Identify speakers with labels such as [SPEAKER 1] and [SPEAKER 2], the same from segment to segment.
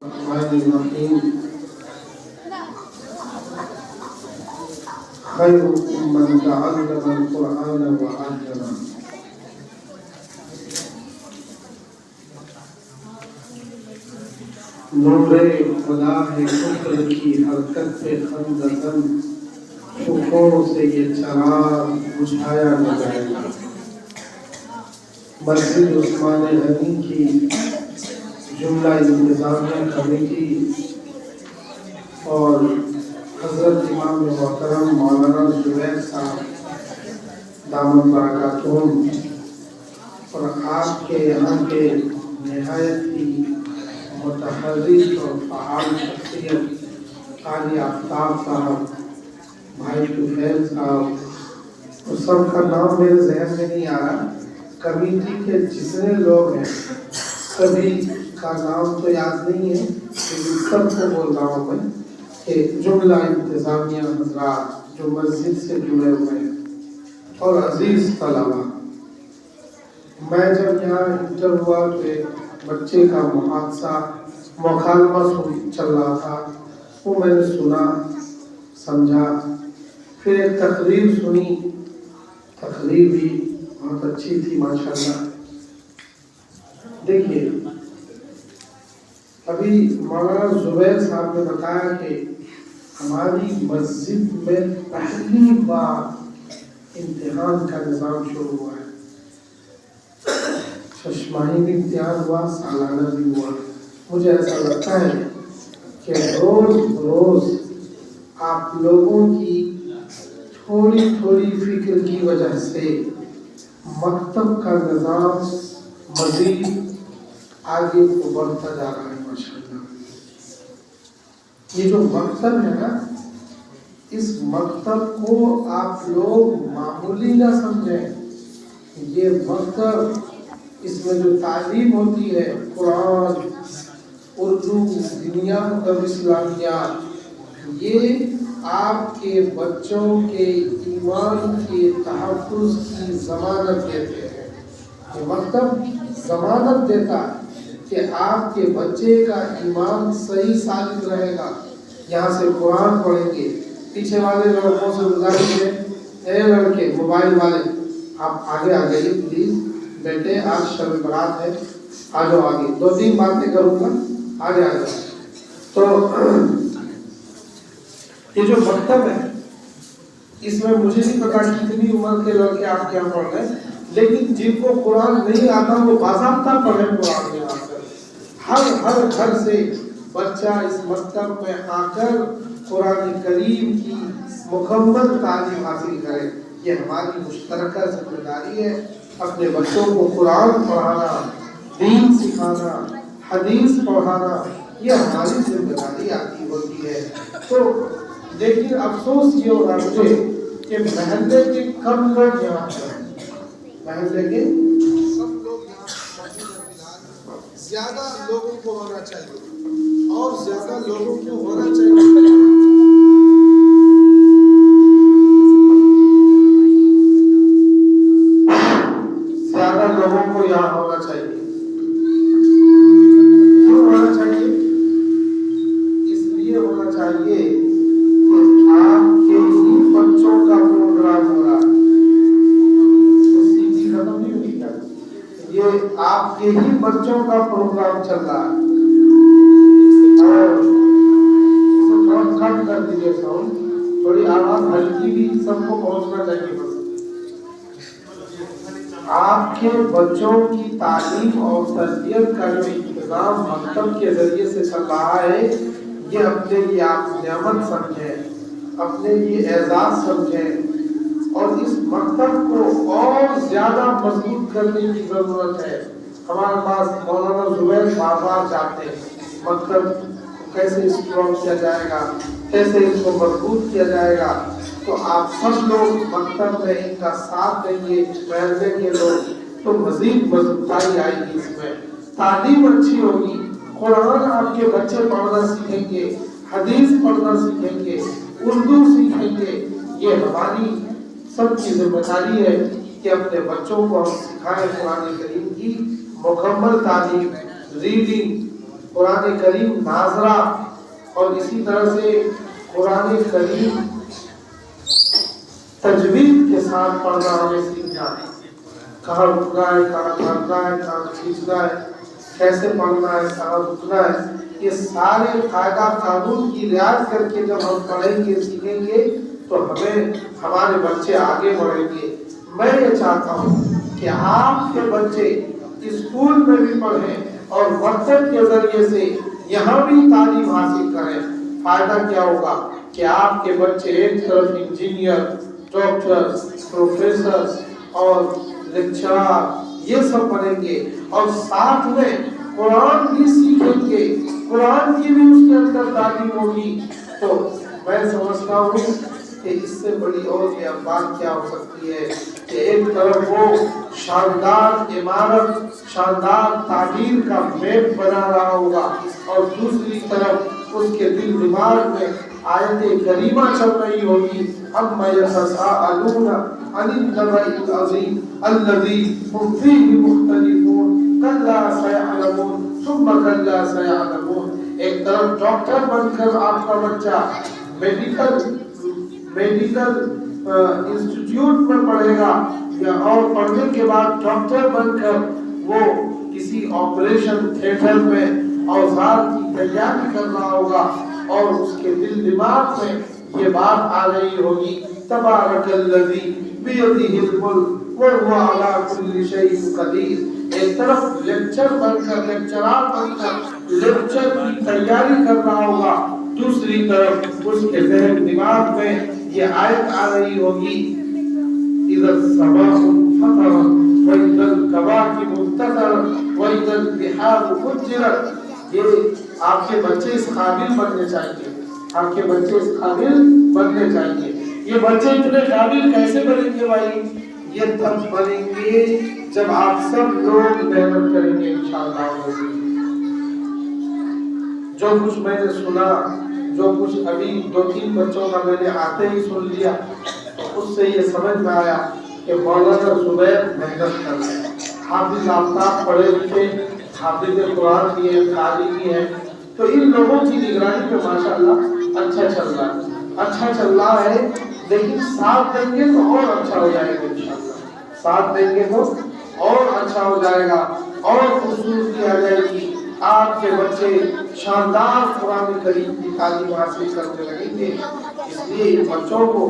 [SPEAKER 1] الرحمن الرحيم خيركم من تعلم القرآن وعلمه نور خدا ہے کفر کی حرکت پہ خندقن شکوں سے یہ چراغ بجھایا نہ جائے گا۔ مسجد عثمان غنی کی جملہ انتظامیہ کمیٹی اور حضرت امام محترم مولانا زبیر صاحب دامت برکاتہم اور آپ کے یہاں کے نہایت ہی متحرک اور فعال شخصیت قاری آفتاب صاحب، بھائی طفیل صاحب، اور سب کا نام میرے ذہن میں نہیں آ رہا، کمیٹی کے جتنے لوگ ہیں سبھی کا نام تو یاد نہیں ہے، لیکن سب کو بول رہا ہوں میں کہ جملہ انتظامیہ حضرات جو مسجد سے جڑے ہوئے ہیں اور عزیز طلبہ، میں جب یہاں انٹر ہوا تو ایک بچے کا محادثہ مکالمہ چل رہا تھا، وہ میں نے سنا سمجھا، پھر ایک تقریر سنی، تقریر بھی بہت اچھی تھی ماشاءاللہ۔ دیکھیے ابھی مولانا زبیر صاحب نے بتایا کہ ہماری مسجد میں پہلی بار امتحان کا نظام شروع ہوا ہے، ششماہی بھی امتحان ہوا، سالانہ بھی ہوا۔ مجھے ایسا لگتا ہے کہ روز روز آپ لوگوں کی تھوڑی تھوڑی فکر کی وجہ سے مکتب کا نظام مزید آگے کو بڑھتا جا رہا ہے ماشاءاللہ۔ یہ جو مکتب ہے نا، اس مکتب کو آپ لوگ معمولی نہ سمجھیں، یہ مکتب، اس میں جو تعلیم ہوتی ہے قرآن، اردو، دنیا مکتب اسلامیہ، یہ آپ کے بچوں کے ایمان کے تحفظ کی ضمانت دیتے ہیں۔ یہ مکتب ضمانت دیتا ہے کہ آپ کے بچے کا ایمان صحیح ثابت رہے گا۔ یہاں سے قرآن پڑھیں گے۔ پیچھے والے لڑکوں سے گزارش ہے، اے لڑکے موبائل والے، آپ آگے آ جائیے پلیز، بیٹے آج شب برات ہے، آ جاؤ آگے، 2-3 باتیں کروں گا، آگے آ جاؤ۔ تو یہ جو مکتب ہے، اس میں مجھے نہیں پتا کتنی عمر کے لڑکے آپ کیا پڑھ رہے ہیں، لیکن جن کو قرآن نہیں آتا وہ باضابطہ پڑھیں قرآن میں آ کر۔ ہر گھر سے بچہ اس مکتب میں آ کر قرآن کریم کی مکمل تعلیم حاصل کرے۔ یہ ہماری مشترکہ ذمہ داری ہے، اپنے بچوں کو قرآن پڑھانا، دین سکھانا، حدیث پڑھانا، یہ ہماری ذمہ داری آتی ہوتی ہے۔ تو لیکن افسوس یہ ہو رہا مجھے کہ محلے کے کم لوگ یہاں پر، محلے کے سب لوگ یہاں پر، زیادہ لوگوں کو ہونا چاہیے، اور زیادہ لوگوں کو ہونا چاہیے، زیادہ لوگوں کو یہاں ہونا چاہیے۔ کیوں ہونا چاہیے؟ اس لیے ہونا چاہیے کہ آپ کے ہی بچوں کا پروگرام ہو رہا ہے، سیدھی ختم نہیں ہوئی کیا؟ یہ آپ کے ہی بچوں کا پروگرام چل رہا ہے، اور اسے تھوڑا کم کر دیجیے ساؤنڈ، تھوڑی آواز ہلکی بھی سب کو پہنچنا چاہیے۔ بس آپ کے بچوں کی تعلیم اور تربیت کا جو انتظام مکتب کے ذریعے سے چل رہا ہے، یہ اپنے لیے آپ نعمت سمجھیں، اپنے لیے اعزاز سمجھیں، اور اس مکتب کو اور زیادہ مضبوط کرنے کی ضرورت ہے۔ ہمارے پاس مولانا زبیر بار چاہتے ہیں مکتب کو کیسے اسٹرانگ کیا جائے گا، کیسے اس کو مضبوط کیا جائے گا، تو آپ سب لوگ مکتب میں ان کا ساتھ دیں گے، محلے کے لوگ، تو مزید مضبوطائی آئے گی، اس میں تعلیم اچھی ہوگی، قرآن آپ کے بچے پڑھنا سیکھیں گے، حدیث پڑھنا سیکھیں گے، اردو سیکھیں گے۔ یہ ہماری سب کی ذمہ داری ہے کہ اپنے بچوں کو ہم سکھائیں قرآن کریم کی مکمل تعلیم، ریڈنگ، قرآن کریم ناظرہ اور اسی طرح سے قرآن کریم تجوید کے ساتھ پڑھنا ہمیں سیکھنا ہے. کہاں رکنا ہے, کہاں پڑھنا ہے, کہاں کھینچنا ہے, کیسے پڑھنا ہے, کہاں رکنا ہے, یہ سارے قاعدہ قانون کی رعایت کر کے جب ہم پڑھیں گے سیکھیں گے تو ہمارے بچے آگے بڑھیں گے. میں یہ چاہتا ہوں کہ آپ کے بچے اسکول میں بھی پڑھیں اور مکتب کے ذریعے سے یہاں بھی تعلیم حاصل کریں. فائدہ کیا ہوگا کہ آپ کے بچے ایک طرف انجینئر, ڈاکٹر, پروفیسر اور لیکچرر یہ سب بنیں گے اور ساتھ میں قرآن بھی سیکھیں گے, قرآن کی بھی اس کے اندر تعلیم ہوگی. تو میں سمجھتا ہوں کہ اس سے بڑی اور یہ بات کیا ہو سکتی ہے کہ ایک طرف وہ شاندار عمارت, شاندار تعمیر کا میپ بنا رہا ہوگا اور دوسری طرف اس کے دل دماغ میں آیت کریمہ چل رہی ہوگی, اما یتساءلون عن النبأ العظیم الذی هم فیہ مختلفون کلا سیعلمون ثم کلا سیعلمون. ایک طرف ڈاکٹر بن کر آپ کا بچہ میڈیکل انسٹیٹیوٹ میں پڑھے گا اور پڑھنے کے بعد ڈاکٹر بن کر وہ کسی آپریشن تھیٹر میں اوزار کی تیاری کر رہا ہوگا اور اس کے دل دماغ میں یہ بات آ رہی ہوگی تبارک الذی بیدہ الملک وہو علی کل شیء قدیر. ایک طرف لیکچر بن کر, لیکچرار بن کر لیکچر کی تیاری کر رہا ہوگا, دوسری طرف اس کے ذہن دماغ میں یہ آیت آ رہی ہوگی اذا السماء انفطرت واذا الكواكب انتثرت واذا البحار فجرت. یہ آپ کے بچے اس قابل بننے چاہیے, آپ کے بچے اس قابل بننے چاہیے. یہ بچے اتنے قابل کیسے بنیں گے بھائی؟ یہ تب بنیں گے جب آپ سب لوگ محنت کریں گے انشاءاللہ. جو کچھ میں نے سنا, جو کچھ ابھی 2-3 بچوں کا میں نے آتے ہی سن لیا, تو اس سے یہ سمجھ میں آیا کہ مولانا زبیر محنت کر رہے ہیں, حافظ آفتاب پڑھے لکھے, حافظ قرآن بھی ہے, قاری بھی ہے. تو ان لوگوں کی نگرانی میں ماشاءاللہ اچھا چل رہا ہے, اچھا چل رہا ہے. لیکن ساتھ دیں گے تو اور اچھا ہو جائے گا انشاءاللہ, ساتھ دیں گے تو اور اچھا ہو جائے گا اور خوبصورتی آ جائے گی. آپ کے بچے شاندار قرآن کریم کی تعلیم حاصل کرنے لگیں گے. اس لیے بچوں کو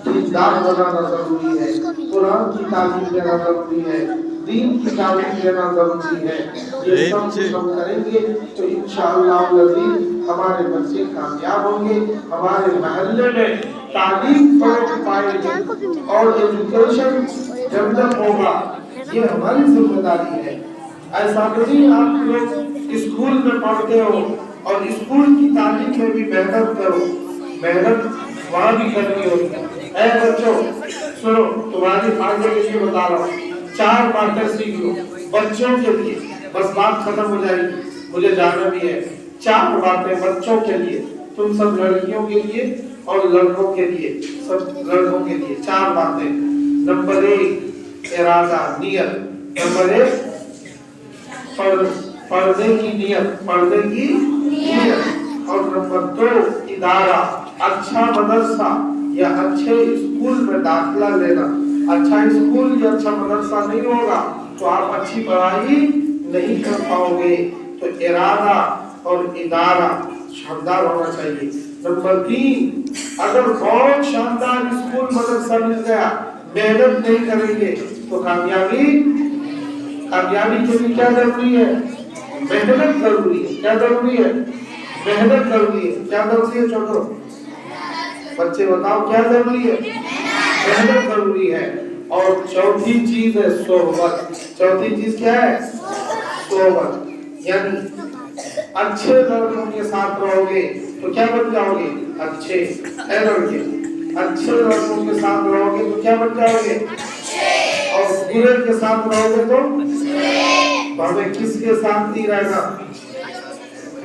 [SPEAKER 1] دیندار بنانا ضروری ہے, قرآن کی تعلیم دینا ضروری ہے, دین کی تعلیم دینا ضروری ہے. یہ سب کچھ ہم کریں گے تو انشاءاللہ العزیز ہمارے بچے کامیاب ہوں گے, ہمارے محلے میں تعلیم فروغ پائے گی اور ایجوکیشن ڈیولپ ہوگا. یہ ہماری ذمہ داری ہے. ایسا نہیں آپ لوگ اسکول میں پڑھتے ہو اور اسکول کی تعلیم میں بھی محنت کرو, محنت وہاں بھی کرنی ہوگی. اے بچوں سنو, تمہاری فائدے کے لیے بتا رہا ہوں, 4 باتیں سیکھ لو بچوں کے لیے, بس بات ختم ہو جائے گی, مجھے جانا بھی ہے. 4 باتیں بچوں کے لیے, تم سب لڑکیوں کے لیے اور لڑکوں کے لیے, سب لڑکوں کے لیے 4 باتیں. نمبر 1 ارادہ, نیت. نمبر 1 پڑھنے کی نیت, پڑھنے کی نیت. اور نمبر 2 ادارہ, اچھا مدرسہ یا اچھے اسکول میں داخلہ لینا. اچھا اسکول یا اچھا مدرسہ نہیں ہوگا تو آپ اچھی پڑھائی نہیں کر پاؤ گے. تو ارادہ اور ادارہ شاندار ہونا چاہیے. نمبر 3 اگر بہت شاندار اسکول مدرسہ مل گیا, محنت نہیں کریں گے تو کامیابی کے لیے کیا ضروری ہے؟ محنت ضروری ہے. کیا ضروری ہے؟ محنت ضروری ہے. کیا ضروری ہے چھوٹو بچے بتاؤ, کیا ضروری ہے؟ محنت ضروری ہے. اور چوتھی چیز ہے صحبت. چوتھی چیز کیا ہے؟ صحبت. یعنی اچھے لڑکوں کے ساتھ رہو گے تو کیا بن جاؤ گے؟ اچھے. اے لڑکے, اچھے لڑکوں کے ساتھ رہو گے تو کیا بن جاؤ گے؟ اور برے کے ساتھ رہو گے تو ہمیں کس کے ساتھ نہیں رہنا؟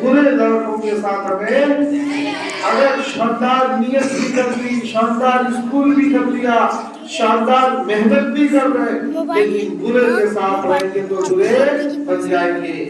[SPEAKER 1] برے لڑکوں کے ساتھ. ہمیں اگر شاندار نیت بھی کر لی, شاندار اسکول بھی کر لیا, شاندار محنت بھی کر رہے, لیکن برے کے ساتھ رہیں گے تو برے بن جائیں گے.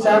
[SPEAKER 1] 4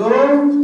[SPEAKER 1] 2